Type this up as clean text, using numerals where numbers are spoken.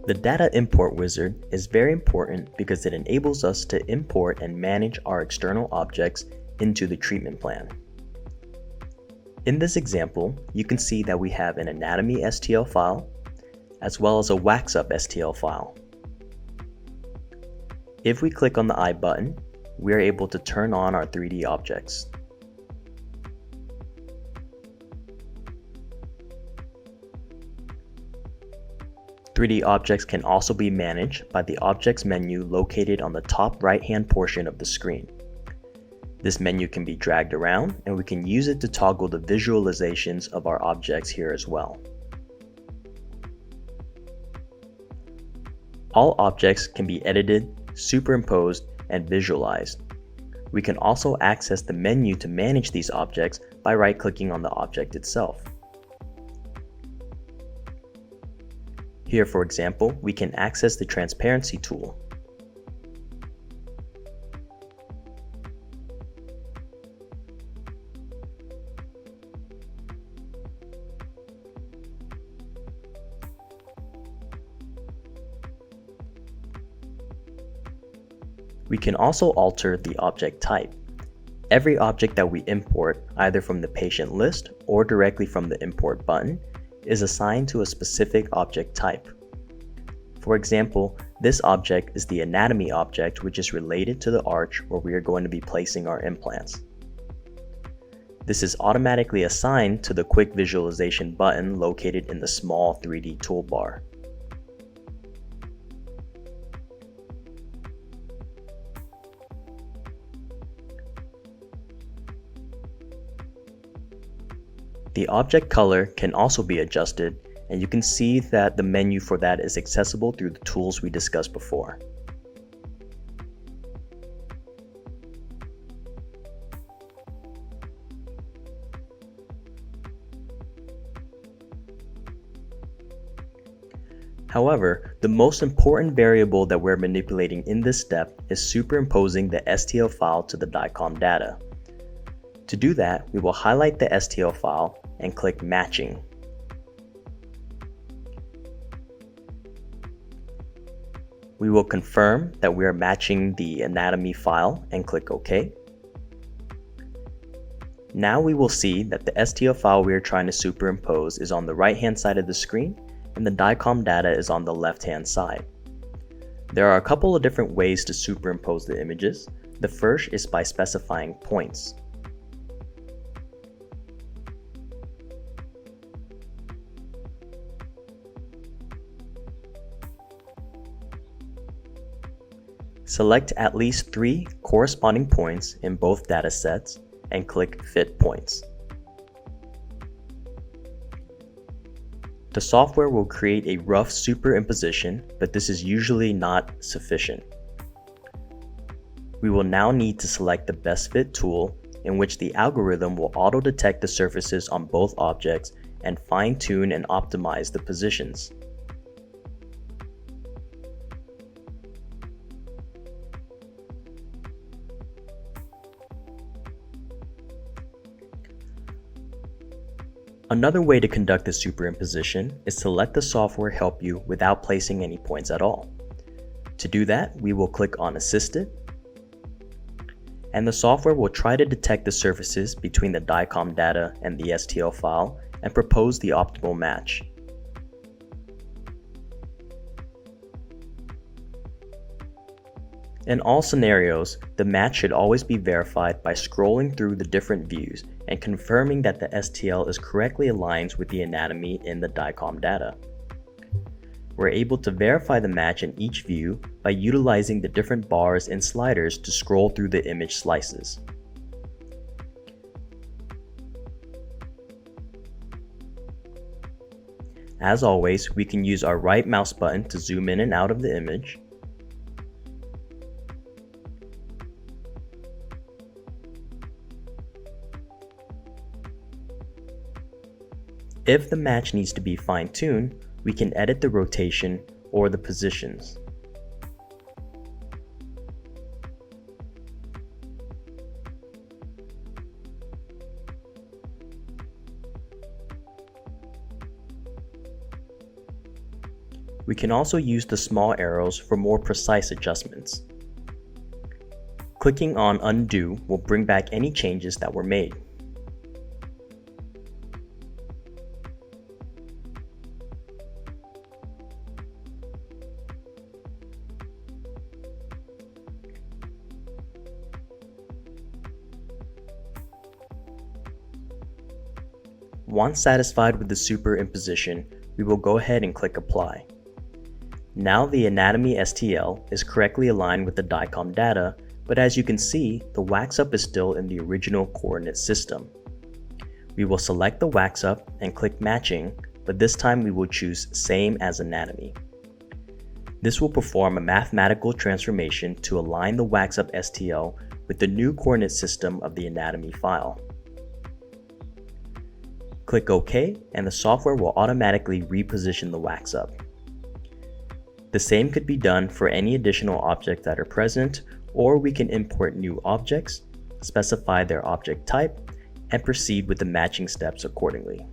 The Data Import Wizard is very important because it enables us to import and manage our external objects into the treatment plan. In this example, you can see that we have an anatomy STL file, as well as a wax-up STL file. If we click on the I button, we are able to turn on our 3D objects. "3D objects can also be managed by the Objects menu located on the top right-hand portion of the screen. This menu can be dragged around, and we can use it to toggle the visualizations of our objects here as well. All objects can be edited, superimposed, and visualized. We can also access the menu to manage these objects by right-clicking on the object itself. Here, for example, we can access the transparency tool. We can also alter the object type. Every object that we import, either from the patient list or directly from the import button, is assigned to a specific object type. For example, this object is the anatomy object, which is related to the arch where we are going to be placing our implants. This is automatically assigned to the quick visualization button located in the small 3D toolbar. The object color can also be adjusted, and you can see that the menu for that is accessible through the tools we discussed before. However, the most important variable that we're manipulating in this step is superimposing the STL file to the DICOM data. To do that, we will highlight the STL file and click Matching. We will confirm that we are matching the anatomy file and click OK. Now we will see that the STL file we are trying to superimpose is on the right-hand side of the screen and the DICOM data is on the left-hand side. There are a couple of different ways to superimpose the images. The first is by specifying points. Select at least 3 corresponding points in both datasets and click Fit Points. The software will create a rough superimposition, but this is usually not sufficient. We will now need to select the Best Fit tool, in which the algorithm will auto-detect the surfaces on both objects and fine-tune and optimize the positions. Another way to conduct the superimposition is to let the software help you without placing any points at all. To do that, we will click on Assisted, and the software will try to detect the surfaces between the DICOM data and the STL file and propose the optimal match. In all scenarios, the match should always be verified by scrolling through the different views and confirming that the STL is correctly aligned with the anatomy in the DICOM data. We're able to verify the match in each view by utilizing the different bars and sliders to scroll through the image slices. As always, we can use our right mouse button to zoom in and out of the image. If the match needs to be fine-tuned, we can edit the rotation or the positions. We can also use the small arrows for more precise adjustments. Clicking on Undo will bring back any changes that were made. Once satisfied with the superimposition, we will go ahead and click Apply. Now the anatomy STL is correctly aligned with the DICOM data, but as you can see, the wax up is still in the original coordinate system. We will select the wax up and click Matching, but this time we will choose Same as Anatomy. This will perform a mathematical transformation to align the wax up STL with the new coordinate system of the anatomy file. Click OK, and the software will automatically reposition the wax up. The same could be done for any additional objects that are present, or we can import new objects, specify their object type, and proceed with the matching steps accordingly.